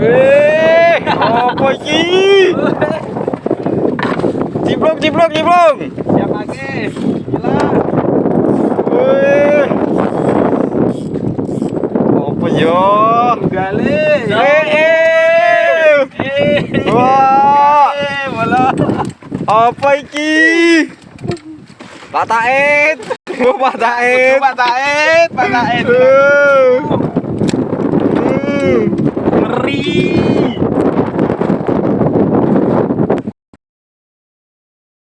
Apa iki? Ciblong. Siap lagi. Gila. Wih. Apa yo? Gali. Wah. Bola. Apa iki? Pak Taid. Pak Taid. Pak Taid. Eh.